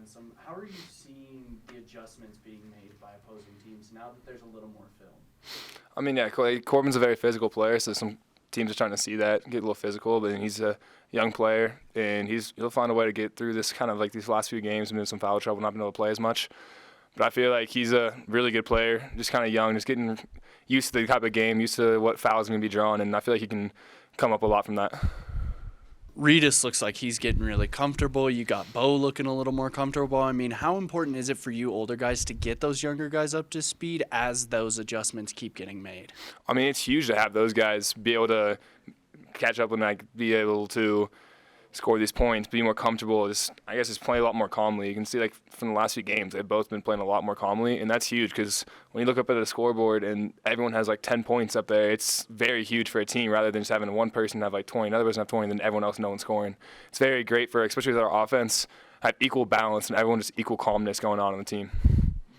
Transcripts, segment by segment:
offense. How are you seeing the adjustments being made by opposing teams now that there's a little more film? I mean, yeah, Corbin's a very physical player, so some teams are trying to see that, get a little physical, but he's a young player, and he'll find a way to get through this kind of like these last few games and in some foul trouble, not being able to play as much. But I feel like he's a really good player, just kind of young, just getting used to the type of game, used to what fouls are going to be drawn, and I feel like he can come up a lot from that. Regis looks like he's getting really comfortable. You got Bo looking a little more comfortable. I mean, how important is it for you older guys to get those younger guys up to speed as those adjustments keep getting made? I mean, it's huge to have those guys be able to catch up and like be able to score these points, be more comfortable, just play a lot more calmly. You can see like from the last few games, they've both been playing a lot more calmly, and that's huge because when you look up at the scoreboard and everyone has like 10 points up there, it's very huge for a team rather than just having one person have like 20, another person have 20, and then everyone else no one scoring. It's very great for, especially with our offense, have equal balance and everyone just equal calmness going on the team.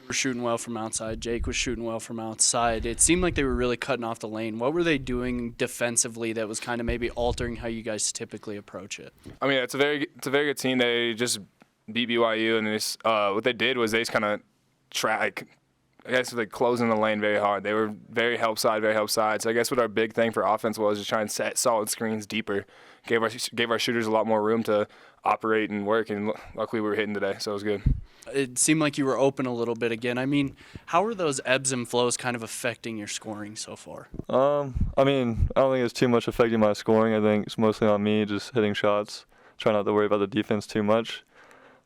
Were shooting well from outside. Jake was shooting well from outside. It seemed like they were really cutting off the lane. What were they doing defensively that was kind of maybe altering how you guys typically approach it? I mean, it's a very good team. They just beat BYU, and what they did was they just kind of like closing the lane very hard. They were very help side. So I guess what our big thing for offense was just try and set solid screens deeper. Gave our shooters a lot more room to operate and work, and luckily we were hitting today, so it was good. It seemed like you were open a little bit again. I mean, how are those ebbs and flows kind of affecting your scoring so far? I mean, I don't think it's too much affecting my scoring. I think it's mostly on me just hitting shots, trying not to worry about the defense too much.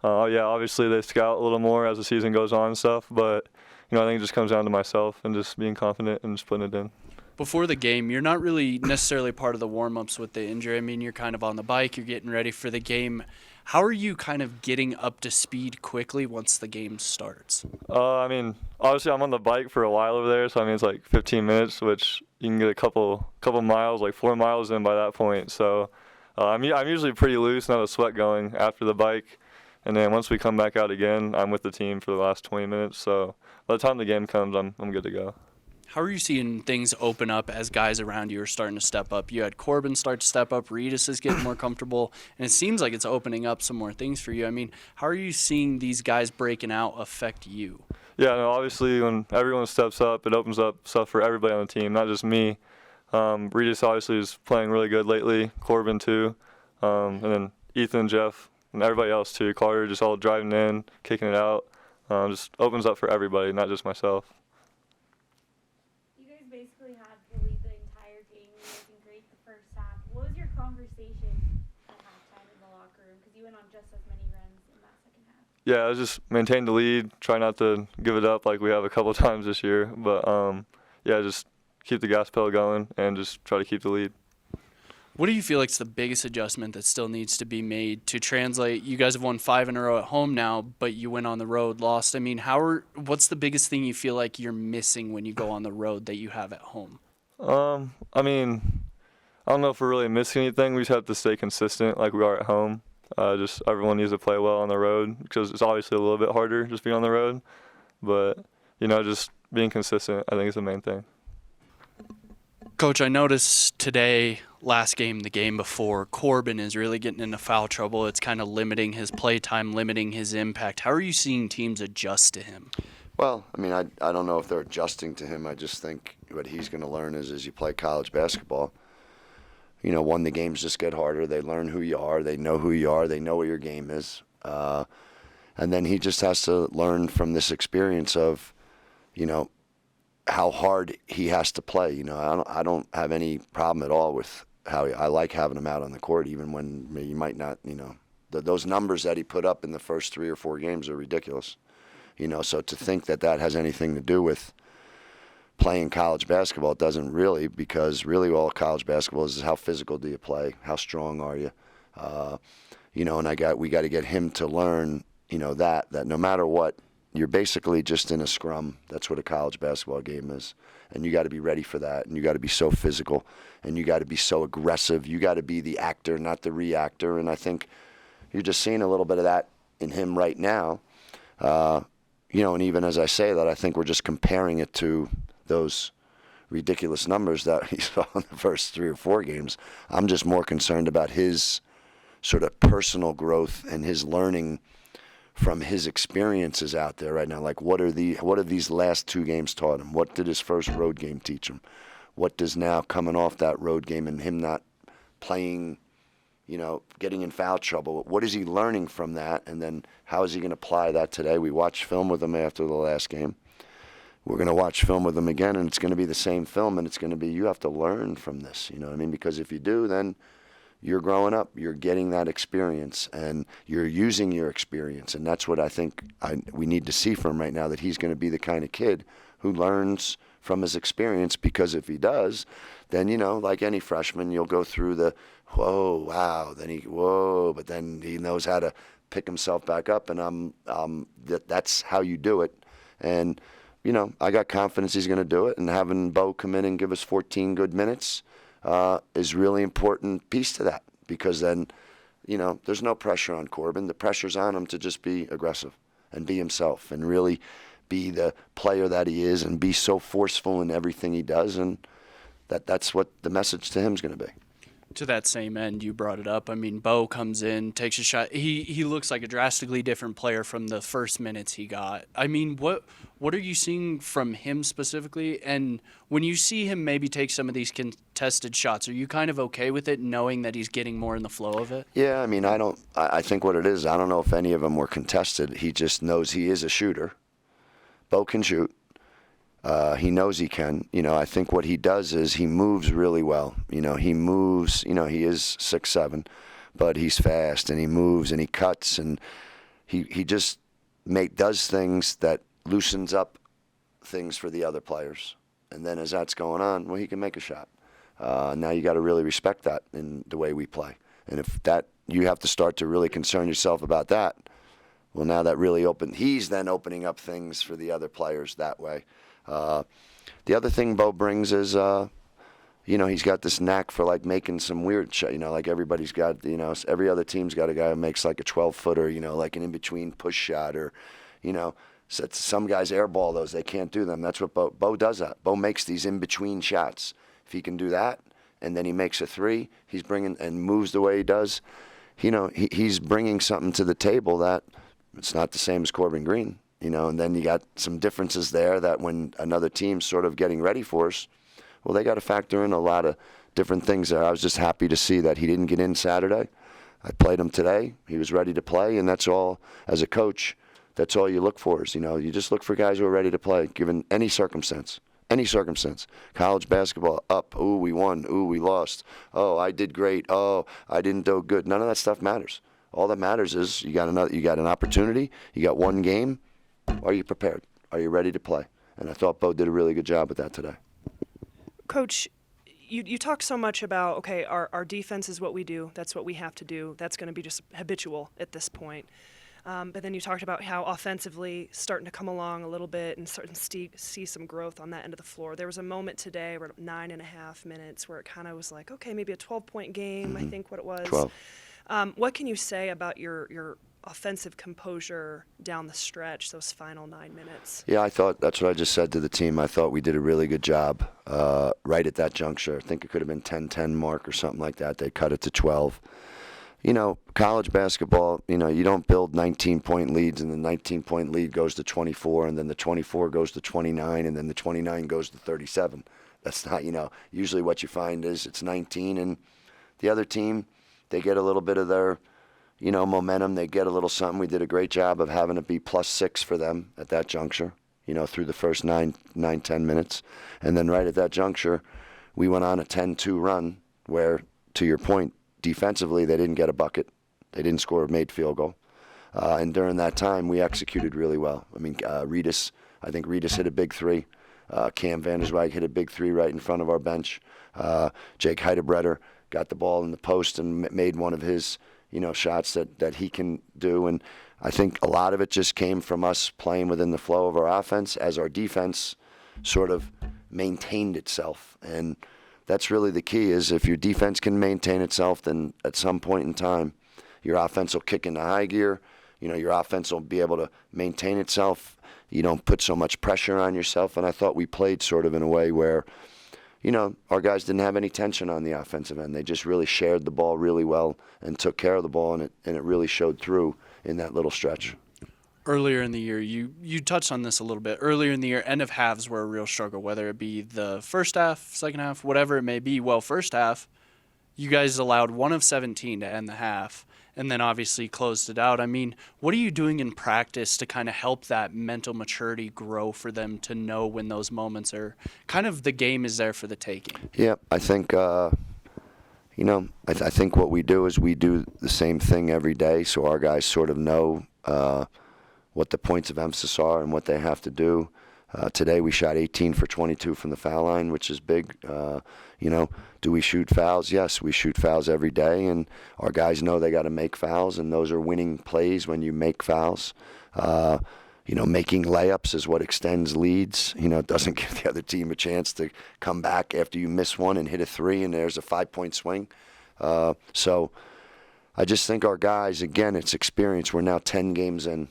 Yeah, obviously they scout a little more as the season goes on and stuff, but I think it just comes down to myself and just being confident and just putting it in. Before the game, you're not really necessarily part of the warm-ups with the injury. I mean, you're kind of on the bike, you're getting ready for the game. How are you kind of getting up to speed quickly once the game starts? I mean, obviously I'm on the bike for a while over there, so I mean it's like 15 minutes, which you can get a couple miles, like 4 miles in by that point. So I'm usually pretty loose, not a sweat going after the bike. And then once we come back out again, I'm with the team for the last 20 minutes. So by the time the game comes, I'm good to go. How are you seeing things open up as guys around you are starting to step up? You had Corbin start to step up, Regis is getting more comfortable, and it seems like it's opening up some more things for you. I mean, how are you seeing these guys breaking out affect you? Yeah, no, obviously when everyone steps up, it opens up stuff for everybody on the team, not just me. Regis obviously is playing really good lately, Corbin too, and then Ethan, Jeff, and everybody else too. Carter just all driving in, kicking it out. Just opens up for everybody, not just myself. Basically had to lead the entire game. You were looking great the first half. What was your conversation at halftime in the locker room? Because you went on just as many runs in that second half. Yeah, I was just maintain the lead, try not to give it up like we have a couple times this year. But, yeah, just keep the gas pedal going and just try to keep the lead. What do you feel like is the biggest adjustment that still needs to be made to translate? You guys have won 5 in a row at home now, but you went on the road, lost. I mean, what's the biggest thing you feel like you're missing when you go on the road that you have at home? I mean, I don't know if we're really missing anything. We just have to stay consistent like we are at home. Just everyone needs to play well on the road because it's obviously a little bit harder just being on the road. But, just being consistent I think is the main thing. Coach, I noticed today, last game, the game before, Corbin is really getting into foul trouble. It's kind of limiting his play time, limiting his impact. How are you seeing teams adjust to him? Well, I mean, I don't know if they're adjusting to him. I just think what he's going to learn is as you play college basketball, one, the games just get harder. They learn who you are. They know who you are. They know what your game is. And then he just has to learn from this experience of, how hard he has to play. I don't have any problem at all with how I like having him out on the court, even when you might not, those numbers that he put up in the first 3 or 4 games are ridiculous. So to think that has anything to do with playing college basketball, it doesn't really, because really all college basketball is how physical do you play, how strong are you, and we got to get him to learn, that no matter what, you're basically just in a scrum. That's what a college basketball game is. And you got to be ready for that. And you got to be so physical. And you got to be so aggressive. You got to be the actor, not the reactor. And I think you're just seeing a little bit of that in him right now. And even as I say that, I think we're just comparing it to those ridiculous numbers that he saw in the first 3 or 4 games. I'm just more concerned about his sort of personal growth and his learning from his experiences out there right now. Like, what have these last 2 games taught him? What did his first road game teach him? What does now coming off that road game and him not playing, getting in foul trouble, what is he learning from that? And then how is he going to apply that today? We watched film with him after the last game. We're going to watch film with him again, and it's going to be the same film, and it's going to be, you have to learn from this, you know what I mean? Because if you do, then you're growing up, you're getting that experience, and you're using your experience, and that's what I think we need to see from him right now, that he's going to be the kind of kid who learns from his experience, because if he does, then, like any freshman, you'll go through the, whoa, wow, then but then he knows how to pick himself back up, and that's how you do it. And, I got confidence he's going to do it, and having Bo come in and give us 14 good minutes is really important piece to that, because then, there's no pressure on Corbin. The pressure's on him to just be aggressive and be himself and really be the player that he is and be so forceful in everything he does, and that's what the message to him is going to be. To that same end, you brought it up. I mean, Bo comes in, takes a shot. He looks like a drastically different player from the first minutes he got. I mean, what are you seeing from him specifically? And when you see him maybe take some of these contested shots, are you kind of okay with it, knowing that he's getting more in the flow of it? Yeah, I mean, I think what it is, I don't know if any of them were contested. He just knows he is a shooter. Bo can shoot. He knows he can. I think what he does is he moves really well. He moves, he is 6'7", but he's fast, and he moves and he cuts, and he just does things that loosens up things for the other players. And then as that's going on, well, he can make a shot. Now you got to really respect that in the way we play. And if that, you have to start to really concern yourself about that. Well, now that really he's then opening up things for the other players that way. The other thing Bo brings is, he's got this knack for like making some weird shot. Like everybody's got, every other team's got a guy who makes like a 12-footer, like an in-between push shot, or, some guys airball those. They can't do them. That's what Bo does. That Bo makes these in-between shots. If he can do that, and then he makes a 3, he's bringing and moves the way he does. He's bringing something to the table that it's not the same as Corbin Green. And then you got some differences there that when another team's sort of getting ready for us, well, they got to factor in a lot of different things there. I was just happy to see that he didn't get in Saturday. I played him today. He was ready to play, and that's all, as a coach, that's all you look for is, you just look for guys who are ready to play, given any circumstance. Any circumstance. College basketball, up, ooh, we won, ooh, we lost, oh, I did great, oh, I didn't do good. None of that stuff matters. All that matters is you got an opportunity, you got one game. Are you prepared? Are you ready to play? And I thought Bo did a really good job with that today. Coach, you talk so much about, okay, our defense is what we do. That's what we have to do. That's going to be just habitual at this point. But then you talked about how offensively starting to come along a little bit and starting to see some growth on that end of the floor. There was a moment today where 9.5 minutes where it kind of was like, okay, maybe a 12-point game, I think what it was. 12. What can you say about your offensive composure down the stretch, those final 9 minutes? Yeah, I thought that's what I just said to the team. I thought we did a really good job right at that juncture. I think it could have been 10-10 mark or something like that. They cut it to 12. College basketball, you don't build 19-point leads, and the 19-point lead goes to 24, and then the 24 goes to 29, and then the 29 goes to 37. That's not, usually what you find is it's 19, and the other team, they get a little bit of their momentum, they get a little something. We did a great job of having it be +6 for them at that juncture, through the first 10 minutes. And then right at that juncture, we went on a 10-2 run where, to your point, defensively, they didn't get a bucket. They didn't score a made field goal. And during that time, we executed really well. I mean, I think Reedus hit a big 3. Cam Vanderswijk hit a big 3 right in front of our bench. Jake Heidebreder got the ball in the post and made one of his shots that he can do. And I think a lot of it just came from us playing within the flow of our offense as our defense sort of maintained itself. And that's really the key, is if your defense can maintain itself, then at some point in time, your offense will kick into high gear. Your offense will be able to maintain itself. You don't put so much pressure on yourself. And I thought we played sort of in a way where, our guys didn't have any tension on the offensive end. They just really shared the ball really well and took care of the ball, and it really showed through in that little stretch. earlier in the year, you touched on this a little bit. Earlier in the year, end of halves were a real struggle, whether it be the first half, second half, whatever it may be. Well, first half, you guys allowed 1 of 17 to end the half, and then obviously closed it out. I mean, what are you doing in practice to kind of help that mental maturity grow for them to know when those moments are kind of the game is there for the taking? Yeah, I think, I think what we do is we do the same thing every day, so our guys sort of know what the points of emphasis are and what they have to do. Today we shot 18 for 22 from the foul line, which is big. Do we shoot fouls? Yes, we shoot fouls every day, and our guys know they got to make fouls, and those are winning plays when you make fouls. Making layups is what extends leads. It doesn't give the other team a chance to come back after you miss one and hit a 3, and there's a 5-point swing. So I just think our guys, again, it's experience. We're now 10 games in.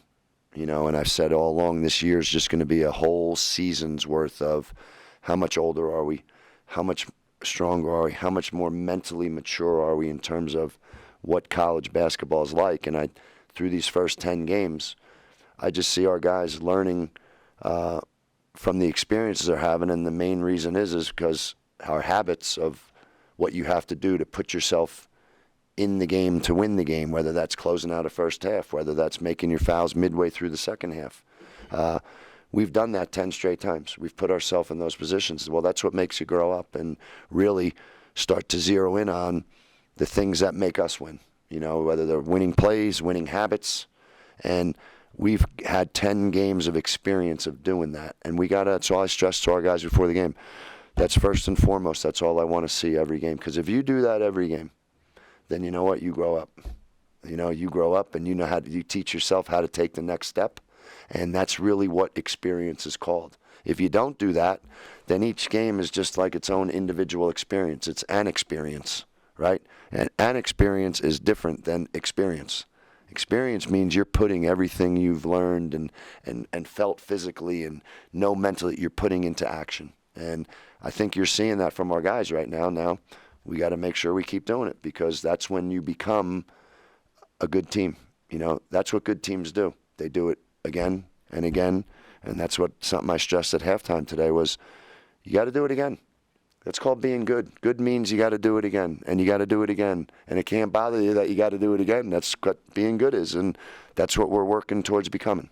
And I've said all along this year is just going to be a whole season's worth of how much older are we, how much stronger are we, how much more mentally mature are we in terms of what college basketball is like. And through these first 10 games, I just see our guys learning from the experiences they're having, and the main reason is because our habits of what you have to do to put yourself in the game to win the game, whether that's closing out a first half, whether that's making your fouls midway through the second half. We've done that 10 straight times. We've put ourselves in those positions. Well, that's what makes you grow up and really start to zero in on the things that make us win, whether they're winning plays, winning habits. And we've had 10 games of experience of doing that. And that's all I stress to our guys before the game. That's first and foremost. That's all I want to see every game. Because if you do that every game, then you know what? You grow up. You grow up and you teach yourself how to take the next step. And that's really what experience is called. If you don't do that, then each game is just like its own individual experience. It's an experience, right? And an experience is different than experience. Experience means you're putting everything you've learned and felt physically and know mentally, you're putting into action. And I think you're seeing that from our guys right now. Now, we got to make sure we keep doing it, because that's when you become a good team. That's what good teams do. They do it again and again, and that's something I stressed at halftime today was you got to do it again. That's called being good. Good means you got to do it again, and you got to do it again, and it can't bother you that you got to do it again. That's what being good is, and that's what we're working towards becoming.